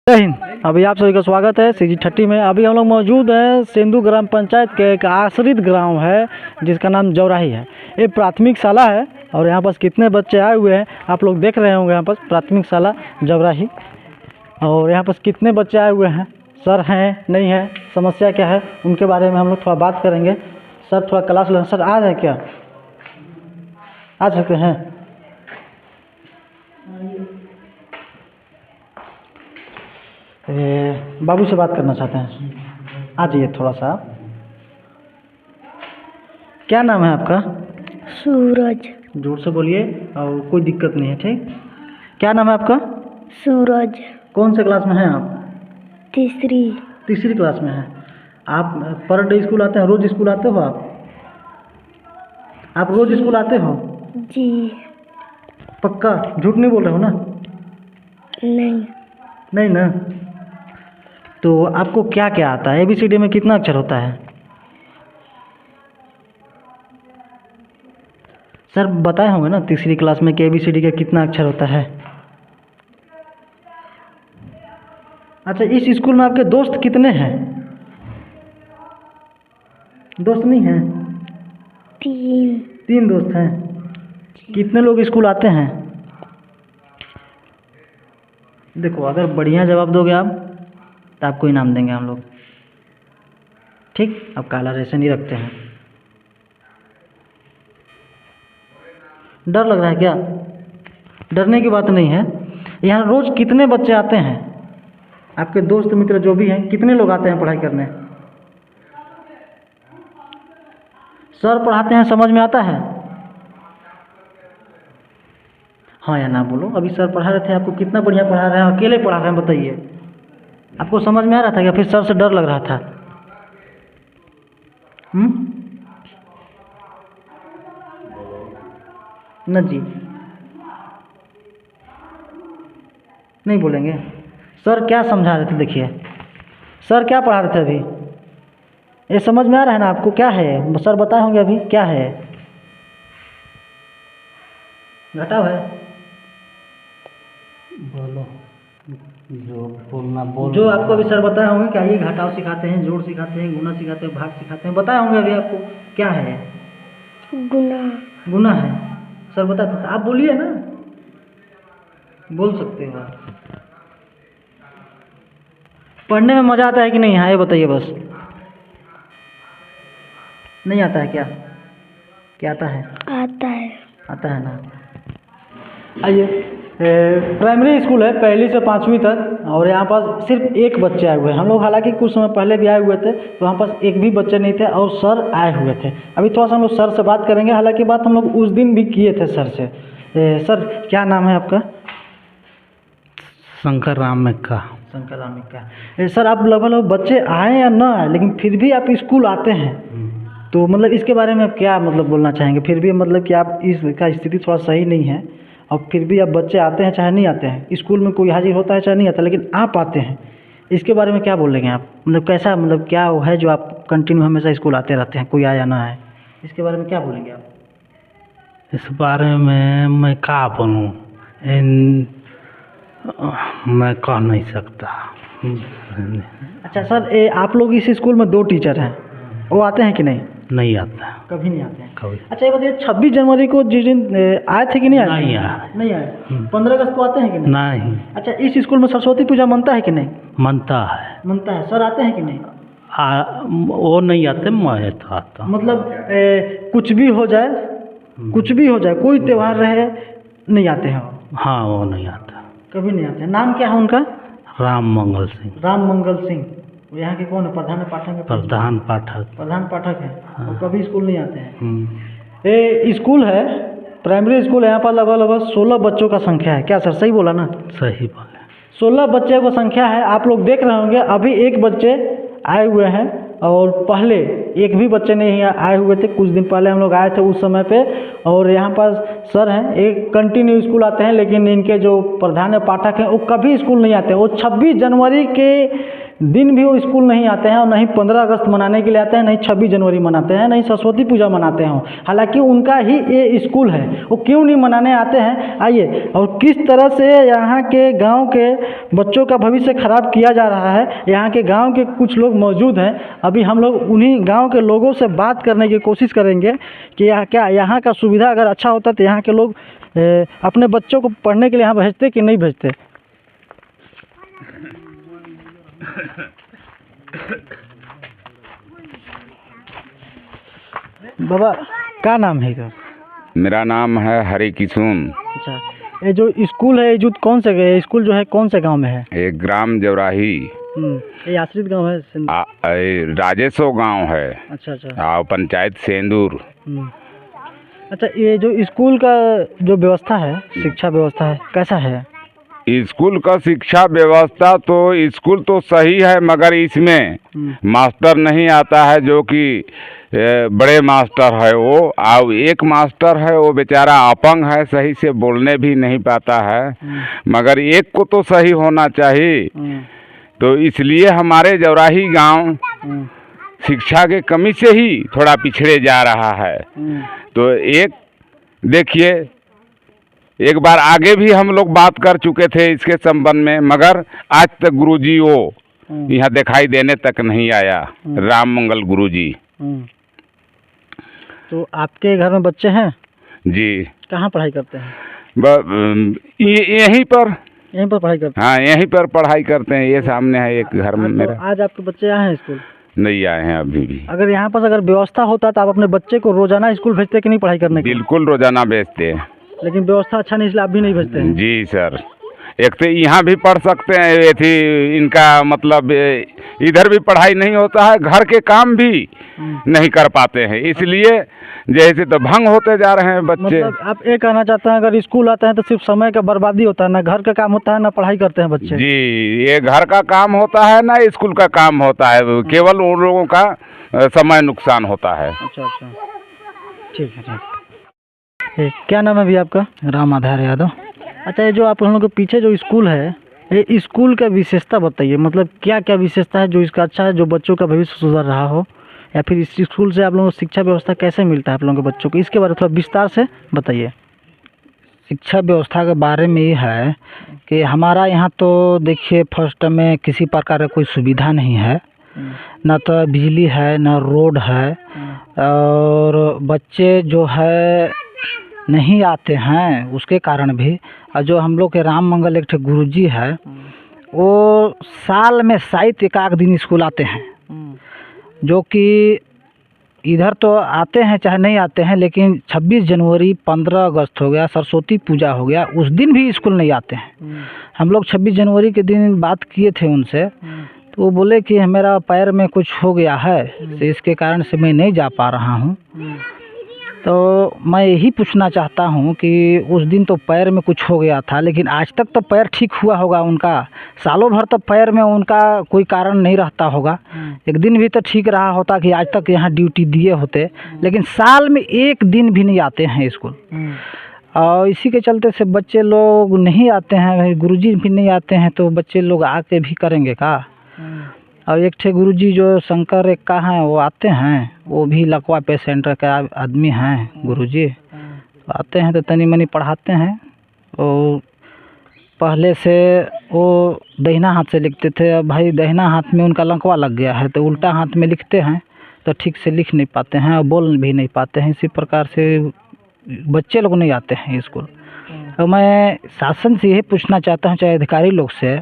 जय हिंद। अभी आप सभी का स्वागत है CG30 में। अभी हम लोग मौजूद हैं सेंदू ग्राम पंचायत के एक आश्रित ग्राम है जिसका नाम जौराही है। ये प्राथमिक शाला है और यहाँ पास कितने बच्चे आए हुए हैं आप लोग देख रहे होंगे। यहाँ पास प्राथमिक शाला जौराही और यहाँ पास कितने बच्चे आए हुए हैं, सर हैं नहीं है, समस्या क्या है, उनके बारे में हम लोग थोड़ा बात करेंगे। सर थोड़ा क्लास लें। सर आ जाए क्या, आ सकते हैं? बाबू से बात करना चाहते हैं, आ जाइए थोड़ा सा। क्या नाम है आपका? सूरज। जोर से बोलिए और कोई दिक्कत नहीं है, ठीक? क्या नाम है आपका? सूरज। कौन से क्लास में हैं आप? तीसरी क्लास में हैं। आप पर डे स्कूल आते हैं? रोज़ स्कूल आते हो आप रोज़ स्कूल आते हो? जी। पक्का झूठ नहीं बोल रहे हो ना? नहीं ना? तो आपको क्या क्या आता है? ABCD में कितना अक्षर होता है? सर बताए होंगे ना तीसरी क्लास में कि ABCD का कितना अक्षर होता है। अच्छा, इस स्कूल में आपके दोस्त कितने हैं? दोस्त नहीं हैं? 3 दोस्त हैं। कितने लोग स्कूल आते हैं? देखो, अगर बढ़िया जवाब दोगे आप तो आपको इनाम देंगे हम लोग, ठीक? अब काला रेशन ही रखते हैं। डर लग रहा है क्या? डरने की बात नहीं है। यहाँ रोज़ कितने बच्चे आते हैं? आपके दोस्त मित्र जो भी हैं, कितने लोग आते हैं पढ़ाई करने? सर पढ़ाते हैं, समझ में आता है? हाँ या ना बोलो। अभी सर पढ़ा रहे थे, आपको कितना बढ़िया पढ़ा रहे हैं, अकेले पढ़ा रहे हैं, बताइए। आपको समझ में आ रहा था या फिर सर से डर लग रहा था? न जी, नहीं बोलेंगे। सर क्या समझा रहे थे? देखिए सर क्या पढ़ा रहे थे अभी, ये समझ में आ रहा है ना आपको? क्या है सर बताए होंगे अभी क्या है? घटाव है? बोलो जो बोलना बोल। जो आपको अभी सर बताए होंगे, क्या ये घटाव सिखाते हैं, जोड़ सिखाते हैं, गुना सिखाते हैं, भाग सिखाते हैं, बताए होंगे अभी आपको क्या है? गुना है। सर बताते हैं, आप बोलिए ना, बोल सकते हो आप। पढ़ने में मज़ा आता है कि नहीं? हाँ ये बताइए बस। नहीं आता है क्या? क्या आता है? आता है ना? आइए, प्राइमरी स्कूल है 1ली से 5वीं तक और यहाँ पास सिर्फ एक बच्चे आए हुए हैं। हम लोग हालांकि कुछ समय पहले भी आए हुए थे तो यहाँ पास एक भी बच्चे नहीं थे और सर आए हुए थे। अभी थोड़ा सा हम लोग सर से बात करेंगे, हालांकि बात हम लोग उस दिन भी किए थे सर से। सर क्या नाम है आपका? शंकर राम का। शंकर राम का। सर आप लगभग बच्चे आए या ना आए लेकिन फिर भी आप स्कूल आते हैं, तो मतलब इसके बारे में आप क्या मतलब बोलना चाहेंगे? फिर भी मतलब कि आप इसका स्थिति थोड़ा सही नहीं है और फिर भी अब बच्चे आते हैं चाहे नहीं आते हैं, स्कूल में कोई हाजिर होता है चाहे नहीं आता, लेकिन आप आते हैं, इसके बारे में क्या बोलेंगे आप? मतलब कैसा, मतलब क्या वो है जो आप कंटिन्यू हमेशा स्कूल आते रहते हैं, कोई आया ना आए, इसके बारे में क्या बोलेंगे आप? इस बारे में मैं क्या बोलूँ, मैं कह नहीं सकता। अच्छा सर, आप लोग इस स्कूल में 2 टीचर हैं, वो आते हैं कि नहीं? नहीं आता कभी नहीं आते हैं। कभी। अच्छा ये बताइए, 26 जनवरी को जिस दिन आए थे कि नहीं आए? नहीं आया। 15 अगस्त को आते हैं कि नहीं? नहीं। अच्छा, इस स्कूल में सरस्वती पूजा मनता है कि नहीं? मनता है। मनता है। सर आते हैं कि नहीं? वो नहीं आते, मैं तो आता। मतलब कुछ भी हो जाए, कोई त्यौहार रहे, नहीं आते हैं? हाँ वो नहीं आता, कभी नहीं आते हैं। नाम क्या है उनका? राम मंगल सिंह। राम मंगल सिंह। वो यहाँ के कौन है? प्रधान पाठक है? प्रधान पाठक है। हाँ। और कभी स्कूल नहीं आते हैं। ये स्कूल है, प्राइमरी स्कूल है, यहाँ पर लगभग 16 बच्चों का संख्या है। क्या सर सही बोला ना? सही बोले। 16 बच्चे को संख्या है। आप लोग देख रहे होंगे अभी एक बच्चे आए हुए हैं और पहले एक भी बच्चे नहीं आए हुए थे। कुछ दिन पहले हम लोग आए थे उस समय पे, और यहाँ पर सर हैं, एक कंटिन्यू स्कूल आते हैं, लेकिन इनके जो प्रधान पाठक हैं वो कभी स्कूल नहीं आते। वो 26 जनवरी के दिन भी वो स्कूल नहीं आते हैं और नहीं 15 अगस्त मनाने के लिए आते हैं, नहीं 26 जनवरी मनाते हैं, नहीं सरस्वती पूजा मनाते हैं। हालांकि उनका ही ये स्कूल है, वो क्यों नहीं मनाने आते हैं? आइए, और किस तरह से यहाँ के गांव के बच्चों का भविष्य खराब किया जा रहा है। यहाँ के गांव के कुछ लोग मौजूद हैं, अभी हम लोग उन्हीं गांव के लोगों से बात करने की कोशिश करेंगे कि यहाँ का सुविधा अगर अच्छा होता तो यहाँ के लोग अपने बच्चों को पढ़ने के लिए यहाँ भेजते कि नहीं भेजते। बाबा क्या नाम है इधर? मेरा नाम है हरि किशुन। अच्छा, ये जो स्कूल है, ये जो कौन से स्कूल जो है कौन से गांव में है? एक ग्राम जौराही, ये आश्रित गांव है? राजेशो गांव है। अच्छा अच्छा। और पंचायत सेंदूर। अच्छा, ये जो स्कूल का जो व्यवस्था है, शिक्षा व्यवस्था है, कैसा है? स्कूल का शिक्षा व्यवस्था तो स्कूल तो सही है, मगर इसमें मास्टर नहीं आता है, जो कि बड़े मास्टर है वो। और एक मास्टर है वो बेचारा अपंग है, सही से बोलने भी नहीं पाता है, मगर एक को तो सही होना चाहिए। तो इसलिए हमारे जौराही गांव शिक्षा के कमी से ही थोड़ा पिछड़े जा रहा है। तो एक देखिए, एक बार आगे भी हम लोग बात कर चुके थे इसके संबंध में, मगर आज तक गुरुजी वो यहाँ दिखाई देने तक नहीं आया, राम मंगल गुरुजी। तो आपके घर में बच्चे हैं? जी। कहाँ पढ़ाई करते हैं? यहीं पर पढ़ाई करते हैं? हाँ, यहीं पर पढ़ाई करते हैं। ये सामने है एक घर में मेरा। आज आपके बच्चे आए हैं स्कूल? नहीं आए हैं अभी भी। अगर यहाँ पर अगर व्यवस्था होता तो आप अपने बच्चे को रोजाना स्कूल भेजते कि नहीं पढ़ाई करने के? बिल्कुल रोजाना भेजते हैं, लेकिन व्यवस्था अच्छा नहीं इसलिए आप भी नहीं भेजते हैं? जी सर। एक तो यहाँ भी पढ़ सकते हैं, ये थी इनका मतलब इधर भी पढ़ाई नहीं होता है, घर के काम भी नहीं कर पाते हैं, इसलिए जैसे तो भंग होते जा रहे हैं बच्चे। मतलब आप ये कहना चाहते हैं अगर स्कूल आते हैं तो सिर्फ समय का बर्बादी होता है, ना घर का काम होता है ना पढ़ाई करते हैं बच्चे? जी, ये घर का काम होता है ना स्कूल का काम होता है, केवल उन लोगों का समय नुकसान होता है। अच्छा अच्छा, ठीक है ठीक। क्या नाम है भैया आपका? राम आधार यादव। अच्छा, ये जो आप लोगों के पीछे जो स्कूल है, ये स्कूल का विशेषता बताइए, मतलब क्या क्या विशेषता है जो इसका अच्छा है, जो बच्चों का भविष्य सुधर रहा हो, या फिर इस स्कूल से आप लोगों को शिक्षा व्यवस्था कैसे मिलता है आप लोगों के बच्चों को, इसके बारे में थोड़ा विस्तार से बताइए। शिक्षा व्यवस्था के बारे में ये है कि हमारा यहाँ तो देखिए फर्स्ट में किसी प्रकार का कोई सुविधा नहीं है, ना तो बिजली है ना रोड है, और बच्चे जो है नहीं आते हैं उसके कारण भी। और जो हम लोग के राम मंगल एक गुरुजी है, वो साल में शायद एक आध दिन स्कूल आते हैं, जो कि इधर तो आते हैं चाहे नहीं आते हैं, लेकिन 26 जनवरी 15 अगस्त हो गया, सरस्वती पूजा हो गया, उस दिन भी स्कूल नहीं आते हैं। हम लोग 26 जनवरी के दिन बात किए थे उनसे, तो वो बोले कि मेरा पैर में कुछ हो गया है, तो इसके कारण से मैं नहीं जा पा रहा हूँ। तो मैं यही पूछना चाहता हूँ कि उस दिन तो पैर में कुछ हो गया था, लेकिन आज तक तो पैर ठीक हुआ होगा उनका, सालों भर तो पैर में उनका कोई कारण नहीं रहता होगा, एक दिन भी तो ठीक रहा होता कि आज तक यहाँ ड्यूटी दिए होते, लेकिन साल में एक दिन भी नहीं आते हैं स्कूल। और इसी के चलते से बच्चे लोग नहीं आते हैं, गुरुजी भी नहीं आते हैं, तो बच्चे लोग आके भी करेंगे का। और एक ठे गुरुजी जो शंकर एक का हैं, वो आते हैं, वो भी लकवा पेशेंट का आदमी हैं गुरुजी, आते हैं तो तनी मनी पढ़ाते हैं। और पहले से वो दाहिना हाथ से लिखते थे, अब भाई दाहिना हाथ में उनका लकवा लग गया है, तो उल्टा हाथ में लिखते हैं तो ठीक से लिख नहीं पाते हैं और बोल भी नहीं पाते हैं। इसी प्रकार से बच्चे लोग नहीं आते हैं स्कूल। तो मैं शासन से यही पूछना चाहता हूँ, चाहे अधिकारी लोग से,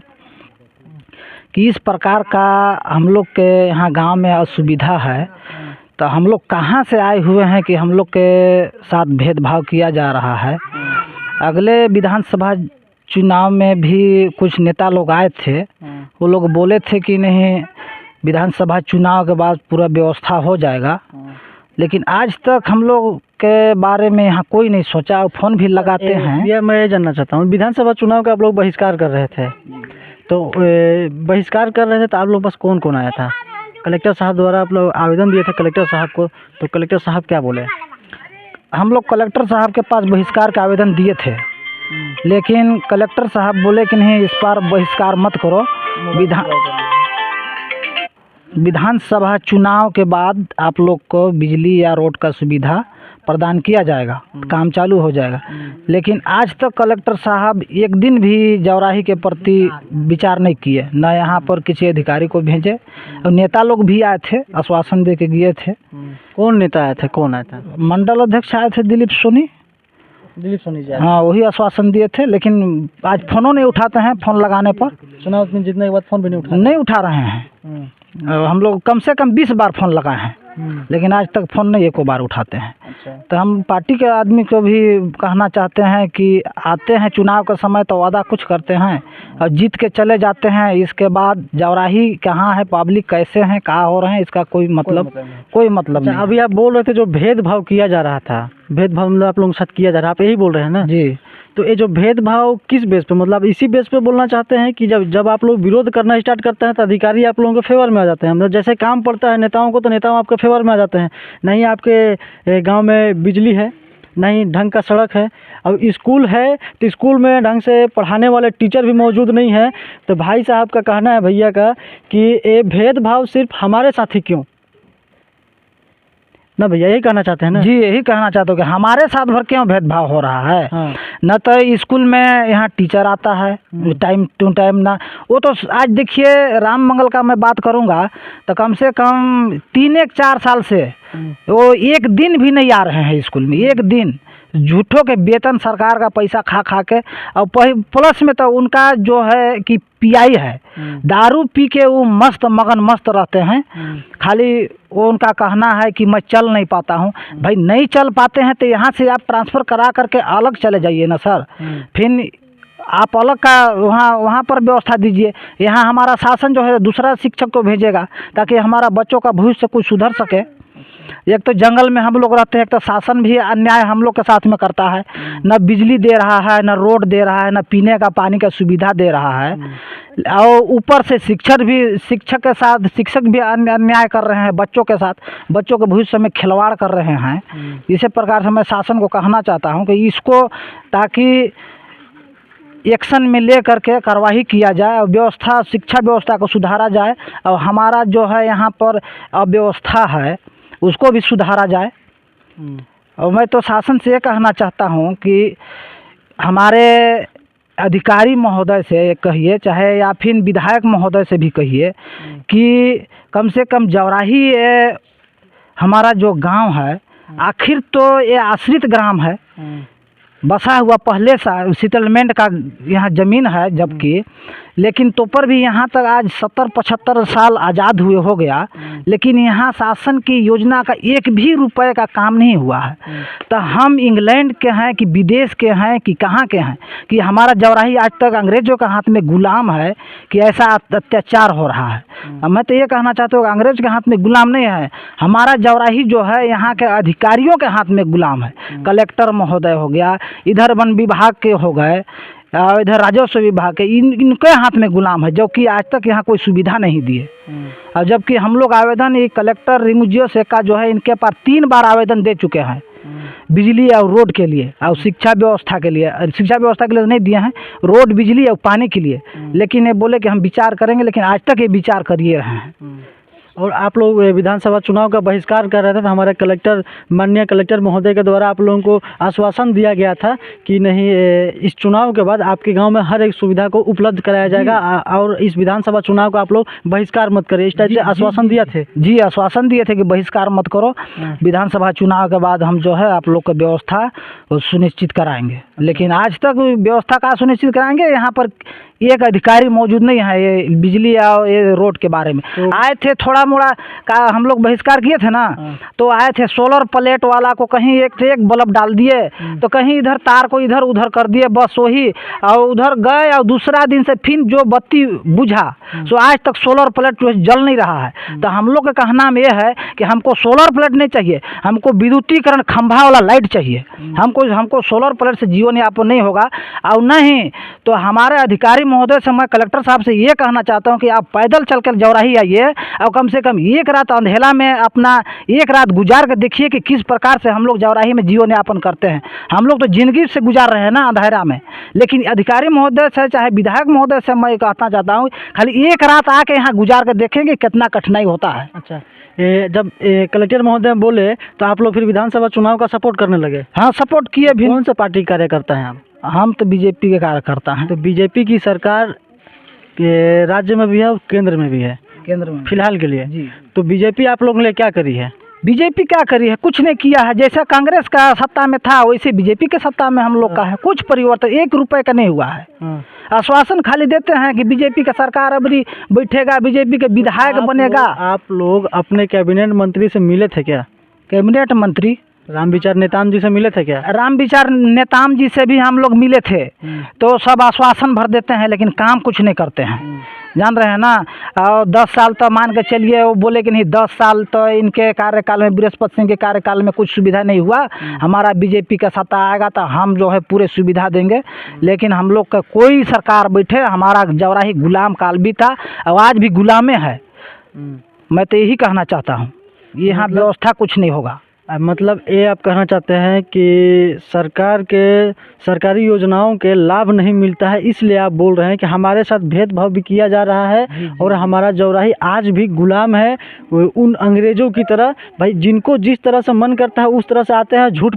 कि इस प्रकार का हम लोग के यहाँ गांव में असुविधा है, तो हम लोग कहाँ से आए हुए हैं कि हम लोग के साथ भेदभाव किया जा रहा है। अगले विधानसभा चुनाव में भी कुछ नेता लोग आए थे, वो लोग बोले थे कि नहीं विधानसभा चुनाव के बाद पूरा व्यवस्था हो जाएगा, लेकिन आज तक हम लोग के बारे में यहाँ कोई नहीं सोचा। फ़ोन भी लगाते हैं। ये मैं ये जानना चाहता हूँ, विधानसभा चुनाव का आप लोग बहिष्कार कर रहे थे, तो बहिष्कार कर रहे थे तो आप लोग पास कौन कौन आया था? कलेक्टर साहब द्वारा आप लोग आवेदन दिए थे कलेक्टर साहब को, तो कलेक्टर साहब क्या बोले? हम लोग कलेक्टर साहब के पास बहिष्कार का आवेदन दिए थे, लेकिन कलेक्टर साहब बोले कि नहीं इस बार बहिष्कार मत करो, विधानसभा चुनाव के बाद आप लोग को बिजली या रोड का सुविधा प्रदान किया जाएगा, काम चालू हो जाएगा। लेकिन आज तक कलेक्टर साहब एक दिन भी जौराही के प्रति विचार नहीं किए, न यहाँ पर किसी अधिकारी को भेजे। और नेता लोग भी आए थे, आश्वासन दे के गए थे। कौन नेता आए थे, कौन आया था? मंडल अध्यक्ष आए थे दिलीप सोनी। जी। हाँ, वही आश्वासन दिए थे, लेकिन आज फोनों नहीं उठाते हैं। फोन लगाने पर चुनाव में जीतने के बाद फोन भी नहीं नहीं उठा रहे हैं। हम लोग कम से कम 20 बार फोन लगाए हैं, लेकिन आज तक फोन नहीं एको बार उठाते हैं। अच्छा। तो हम पार्टी के आदमी को भी कहना चाहते हैं कि आते हैं चुनाव का समय तो वादा कुछ करते हैं और जीत के चले जाते हैं। इसके बाद जौराही कहाँ है, पब्लिक कैसे हैं, कहाँ हो रहे हैं, इसका कोई मतलब नहीं। अभी आप बोल रहे थे जो भेदभाव किया जा रहा था, भेदभाव मतलब आप लोगों के साथ किया जा रहा है, आप यही बोल रहे हैं ना? जी। तो ये जो भेदभाव किस बेस पे, मतलब इसी बेस पे बोलना चाहते हैं कि जब आप लोग विरोध करना स्टार्ट करते हैं तो अधिकारी आप लोगों के फेवर में आ जाते हैं? मतलब जैसे काम पड़ता है नेताओं को तो नेताओं आपके फेवर में आ जाते हैं। नहीं आपके गांव में बिजली है, नहीं ढंग का सड़क है, अब स्कूल है तो स्कूल में ढंग से पढ़ाने वाले टीचर भी मौजूद नहीं है। तो भाई साहब का कहना है, भैया का, कि ये भेदभाव सिर्फ हमारे साथ ही क्यों ना? भैया यही कहना चाहते हैं ना? जी, यही कहना चाहते हो कि हमारे साथ भर क्यों भेदभाव हो रहा है। हाँ। न तो स्कूल में यहाँ टीचर आता है टाइम टू टाइम, ना वो तो आज देखिए राम मंगल का मैं बात करूँगा तो कम से कम 3-4 साल से वो एक दिन भी नहीं आ रहे हैं स्कूल में, एक दिन। झूठों के वेतन सरकार का पैसा खा के, और प्लस में तो उनका जो है कि पीआई है, दारू पी के वो मस्त रहते हैं। खाली वो उनका कहना है कि मैं चल नहीं पाता हूँ। भाई नहीं चल पाते हैं तो यहाँ से आप ट्रांसफ़र करा करके अलग चले जाइए ना सर। फिर आप अलग का वहाँ पर व्यवस्था दीजिए। यहाँ हमारा शासन जो है दूसरा शिक्षक को भेजेगा ताकि हमारा बच्चों का भविष्य कुछ सुधर सके। एक तो जंगल में हम लोग रहते हैं, एक तो शासन भी अन्याय हम लोग के साथ में करता है। न बिजली दे रहा है, न रोड दे रहा है, न पीने का पानी का सुविधा दे रहा है। और ऊपर से शिक्षक भी अन्याय कर रहे हैं बच्चों के साथ, बच्चों के भविष्य में खिलवाड़ कर रहे हैं। इसी प्रकार से मैं शासन को कहना चाहता हूँ कि इसको ताकि एक्शन में ले करके कार्रवाई किया जाए और शिक्षा व्यवस्था को सुधारा जाए, और हमारा जो है यहाँ पर अव्यवस्था है उसको भी सुधारा जाए। और मैं तो शासन से ये कहना चाहता हूँ कि हमारे अधिकारी महोदय से कहिए, चाहे या फिर विधायक महोदय से भी कहिए कि कम से कम जौराही हमारा जो गांव है, आखिर तो ये आश्रित ग्राम है, बसा हुआ पहले सेटलमेंट का यहाँ ज़मीन है, जबकि लेकिन तो पर भी यहाँ तक आज 70-75 साल आज़ाद हुए हो गया, लेकिन यहाँ शासन की योजना का एक भी रुपए का काम नहीं हुआ है। तो हम इंग्लैंड के हैं कि विदेश के हैं कि कहाँ के हैं कि हमारा जौराही आज तक अंग्रेज़ों के हाथ में गुलाम है कि ऐसा अत्याचार हो रहा है। मैं तो ये कहना चाहता हूँ अंग्रेज़ के हाथ में गुलाम नहीं है, हमारा जौराही जो है यहाँ के अधिकारियों के हाथ में गुलाम है। कलेक्टर महोदय हो गया, इधर वन विभाग के हो गए, इधर राजस्व विभाग के, इनके हाथ में गुलाम है, जबकि आज तक यहाँ कोई सुविधा नहीं दिए। और जबकि हम लोग आवेदन ये कलेक्टर रिमुजियो से का जो है इनके पास 3 बार आवेदन दे चुके हैं बिजली और रोड के लिए और शिक्षा व्यवस्था के लिए। शिक्षा व्यवस्था के लिए नहीं दिए हैं, रोड, बिजली और पानी के लिए, लेकिन ये बोले कि हम विचार करेंगे, लेकिन आज तक ये विचार कर ही रहे हैं। और आप लोग विधानसभा चुनाव का बहिष्कार कर रहे थे, तो हमारे माननीय कलेक्टर महोदय के द्वारा आप लोगों को आश्वासन दिया गया था कि नहीं, इस चुनाव के बाद आपके गांव में हर एक सुविधा को उपलब्ध कराया जाएगा और इस विधानसभा चुनाव का आप लोग बहिष्कार मत करिए, इस टाइप से आश्वासन दिया थे? जी, आश्वासन दिए थे कि बहिष्कार मत करो, विधानसभा चुनाव के बाद हम जो है आप लोग का व्यवस्था सुनिश्चित कराएंगे। लेकिन आज तक व्यवस्था का सुनिश्चित कराएंगे, यहाँ पर एक अधिकारी मौजूद नहीं है ये बिजली और ये रोड के बारे में। आए थे थोड़ा मोड़ा का हम लोग बहिष्कार किए थे ना, तो आए थे सोलर प्लेट वाला को कहीं एक से एक बल्ब डाल दिए, तो कहीं इधर तार को इधर उधर कर दिए, बस वही, और उधर गए और दूसरा दिन से फिर जो बत्ती बुझा सो आज तक सोलर प्लेट जो जल नहीं रहा है। तो हम लोग का कहना में यह है कि हमको सोलर प्लेट नहीं चाहिए, हमको विद्युतीकरण खंभा वाला लाइट चाहिए। हमको सोलर प्लेट से जीवन यापन नहीं होगा, और नहीं तो हमारे अधिकारी अधिकारी महोदय से मैं कलेक्टर साहब से ये कहना चाहता हूँ कि आप पैदल चलकर जौराही आइए और कम से कम एक रात अंधेला में अपना एक रात गुजार कर देखिए कि किस प्रकार से हम लोग जौराही में जीवन यापन करते हैं। हम लोग तो जिंदगी से गुजार रहे हैं ना अंधेरा में, लेकिन अधिकारी महोदय से चाहे विधायक महोदय से मैं कहना चाहता हूँ खाली एक रात आके यहाँ गुजार कर देखेंगे कितना कठिनाई होता है। अच्छा, जब कलेक्टर महोदय बोले तो आप लोग फिर विधानसभा चुनाव का सपोर्ट करने लगे? हाँ, सपोर्ट किए भी। कौन सा पार्टी कार्यकर्ता हैं आप? हम तो बीजेपी के कार्यकर्ता हैं। तो बीजेपी की सरकार के राज्य में भी है और केंद्र में भी है केंद्र में फिलहाल के लिए जी। तो बीजेपी आप लोगों ने क्या करी है? बीजेपी क्या करी है? कुछ नहीं किया है। जैसा कांग्रेस का सत्ता में था वैसे बीजेपी के सत्ता में हम लोग का है। कुछ परिवर्तन 1 रुपए का नहीं हुआ है। आश्वासन खाली देते हैं कि बीजेपी का सरकार अबरी बैठेगा, बीजेपी के विधायक बनेगा। आप लोग अपने कैबिनेट मंत्री से मिले थे क्या? कैबिनेट मंत्री रामविचार नेताम जी से मिले थे क्या? रामविचार नेताम जी से भी हम लोग मिले थे, तो सब आश्वासन भर देते हैं लेकिन काम कुछ नहीं करते हैं। जान रहे हैं ना। और 10 साल तो मान के चलिए, वो बोले कि नहीं 10 साल तो इनके कार्यकाल में, बृहस्पति सिंह के कार्यकाल में कुछ सुविधा नहीं हुआ। हमारा बीजेपी का सत्ता आएगा तो हम जो है पूरे सुविधा देंगे। लेकिन हम लोग का कोई सरकार बैठे, हमारा जौराही गुलाम काल भी था और आज भी गुलामे है। मैं तो यही कहना चाहता हूँ, यहाँ व्यवस्था कुछ नहीं होगा। मतलब ये आप कहना चाहते हैं कि सरकार के सरकारी योजनाओं के लाभ नहीं मिलता है, इसलिए आप बोल रहे हैं कि हमारे साथ भेदभाव भी किया जा रहा है और हमारा जौराही आज भी गुलाम है उन अंग्रेज़ों की तरह। भाई जिनको जिस तरह से मन करता है उस तरह से आते हैं, झूठ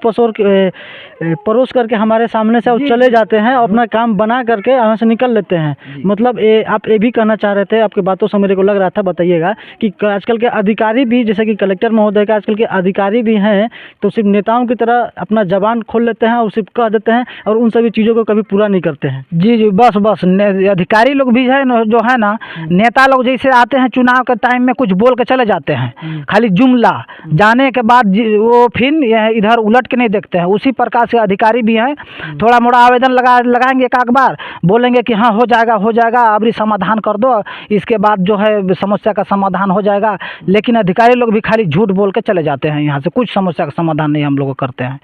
परोस करके हमारे सामने से और चले जाते हैं, अपना काम बना करके यहाँ से निकल लेते हैं। मतलब आप ये भी कहना चाह रहे थे, आपकी बातों से मेरे को लग रहा था, बताइएगा कि आजकल के अधिकारी भी, जैसे कि कलेक्टर महोदय का आजकल के अधिकारी भी हैं, तो सिर्फ नेताओं की तरह अपना जबान खोल लेते हैं और सिर्फ कह देते हैं और उन सभी चीज़ों को कभी पूरा नहीं करते हैं। जी, बस अधिकारी लोग भी है ना, जो है ना, नेता लोग जैसे आते हैं चुनाव के टाइम में कुछ बोल के चले जाते हैं, खाली जुमला, जाने के बाद वो फिर इधर उलट के नहीं देखते हैं। उसी प्रकार से अधिकारी भी हैं, थोड़ा मोड़ा आवेदन लगाएंगे एक बार, बोलेंगे कि हाँ हो जाएगा अभी समाधान कर दो, इसके बाद जो है समस्या का समाधान हो जाएगा। लेकिन अधिकारी लोग भी खाली झूठ बोल के चले जाते हैं, यहाँ से कुछ समस्या का समाधान नहीं हम लोग करते हैं।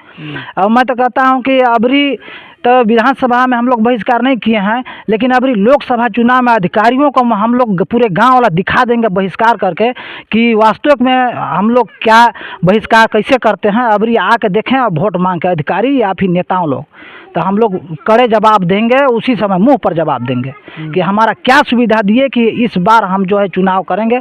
और मैं तो कहता हूँ कि अबरी तो विधानसभा में हम लोग बहिष्कार नहीं किए हैं, लेकिन अबरी लोकसभा चुनाव में अधिकारियों को हम लोग पूरे गांव वाला दिखा देंगे बहिष्कार करके कि वास्तविक में हम लोग क्या बहिष्कार कैसे करते हैं। अबरी आके देखें और वोट मांग के अधिकारी या फिर नेताओं लोग, तो हम लोग कड़े जवाब देंगे, उसी समय मुंह पर जवाब देंगे कि हमारा क्या सुविधा दिए कि इस बार हम जो है चुनाव करेंगे।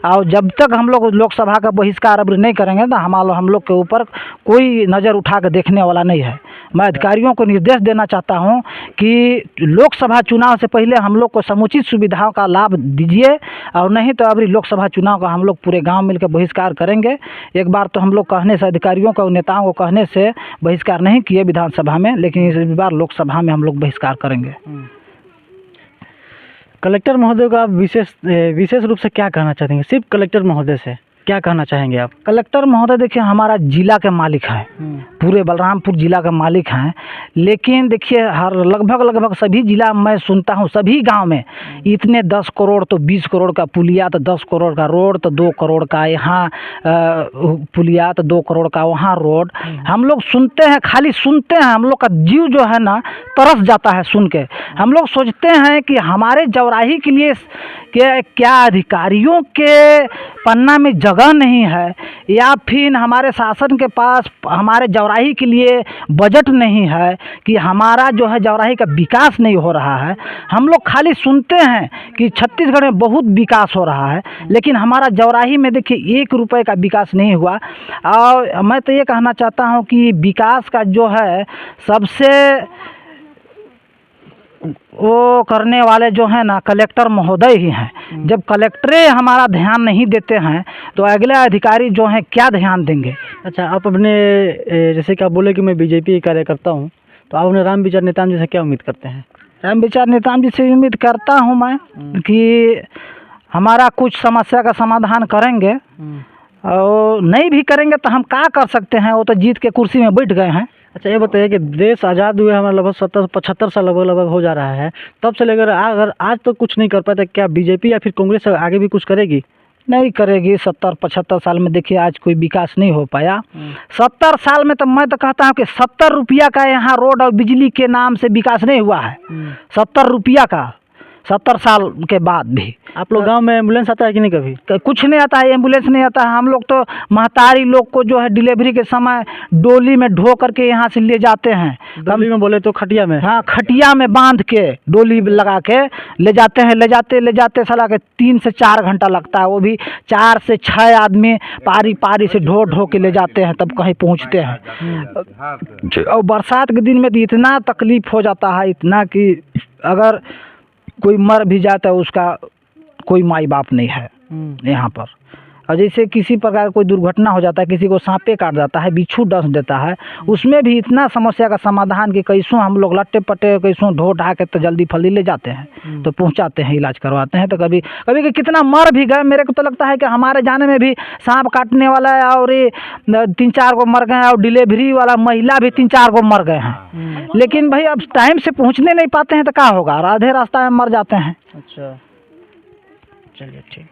और जब तक हम लोग लोकसभा का बहिष्कार अब नहीं करेंगे तो हम लोग के ऊपर कोई नज़र उठा कर देखने वाला नहीं है। मैं अधिकारियों को निर्देश देना चाहता हूं कि लोकसभा चुनाव से पहले हम लोग को समुचित सुविधाओं का लाभ दीजिए, और नहीं तो अभी लोकसभा चुनाव का हम लोग पूरे गांव मिलकर बहिष्कार करेंगे। एक बार तो हम लोग कहने से, अधिकारियों को, नेताओं को कहने से बहिष्कार नहीं किए विधानसभा में, लेकिन इस बार लोकसभा में हम लोग बहिष्कार करेंगे। कलेक्टर महोदय को आप विशेष रूप से क्या कहना चाहेंगे? सिर्फ कलेक्टर महोदय से क्या कहना चाहेंगे आप? कलेक्टर महोदय देखिए हमारा जिला के मालिक हैं, पूरे बलरामपुर जिला का मालिक हैं। लेकिन देखिए हर लगभग सभी जिला मैं सुनता हूँ, सभी गांव में इतने 10 करोड़ तो 20 करोड़ का पुलिया, तो 10 करोड़ का रोड, तो 2 करोड़ का यहाँ पुलिया, तो 2 करोड़ का वहाँ रोड। हम लोग सुनते हैं, खाली सुनते हैं, हम लोग का जीव जो है ना तरस जाता है सुन के। हम लोग सोचते हैं कि हमारे जौराही के लिए क्या अधिकारियों के पन्ना में जगह नहीं है, या फिर हमारे शासन के पास हमारे जौराही के लिए बजट नहीं है कि हमारा जो है जौराही का विकास नहीं हो रहा है। हम लोग खाली सुनते हैं कि छत्तीसगढ़ में बहुत विकास हो रहा है, लेकिन हमारा जौराही में देखिए 1 रुपये का विकास नहीं हुआ। और मैं तो ये कहना चाहता हूँ कि विकास का जो है सबसे वो करने वाले जो हैं ना कलेक्टर महोदय ही हैं। जब कलेक्टरे हमारा ध्यान नहीं देते हैं तो अगले अधिकारी जो हैं क्या ध्यान देंगे? अच्छा, आप अपने जैसे कि आप बोले कि मैं बीजेपी के कार्यकर्ता हूँ, तो आप उन्हें रामविचार नेताम जी से क्या उम्मीद करते हैं? रामविचार नेताम जी से उम्मीद करता हूँ मैं कि हमारा कुछ समस्या का समाधान करेंगे, और नहीं भी करेंगे तो हम क्या कर सकते हैं, वो तो जीत के कुर्सी में बैठ गए हैं। अच्छा, ये बताइए कि देश आज़ाद हुए हमारा लगभग 70-75 साल लगभग हो जा रहा है, तब से लेकर अगर आज तो कुछ नहीं कर पाए, तो क्या बीजेपी या फिर कांग्रेस आगे भी कुछ करेगी? नहीं करेगी। 70-75 साल में देखिए आज कोई विकास नहीं हो पाया। 70 साल में तो मैं तो कहता हूँ कि 70 रुपया का यहाँ रोड और बिजली के नाम से विकास नहीं हुआ है। 70 रुपया का 70 साल के बाद भी। आप लोग गांव में एम्बुलेंस आता है कि नहीं कभी? कुछ नहीं आता है, एम्बुलेंस नहीं आता है। हम लोग तो महतारी लोग को जो है डिलीवरी के समय डोली में ढो करके यहाँ से ले जाते हैं। डोली में बोले तो खटिया में? हाँ, खटिया में बांध के डोली लगा के ले जाते हैं। ले जाते साला के 3 से 4 घंटा लगता है, वो भी 4 से 6 आदमी पारी पारी से ढो के ले जाते हैं, तब कहीं पहुँचते हैं। और बरसात के दिन में तो इतना तकलीफ हो जाता है, इतना कि अगर कोई मर भी जाता है उसका कोई माई बाप नहीं है यहाँ पर। और जैसे किसी प्रकार कोई दुर्घटना हो जाता है, किसी को सांपे काट जाता है, बिच्छू डस देता है, उसमें भी इतना समस्या का समाधान कि कैसों हम लोग लट्टे पट्टे कैसों ढो ढा के तो जल्दी फल्दी ले जाते हैं, तो पहुँचाते हैं, इलाज करवाते हैं। तो कभी कभी कि कितना मर भी गए। मेरे को तो लगता है कि हमारे जाने में भी सांप काटने वाला है और ये 3-4 को मर गए, और डिलीवरी वाला महिला भी 3-4 को मर गए हैं। लेकिन भाई अब टाइम से पहुँचने नहीं पाते हैं तो क्या होगा, आधे रास्ता में मर जाते हैं। अच्छा, चलिए ठीक।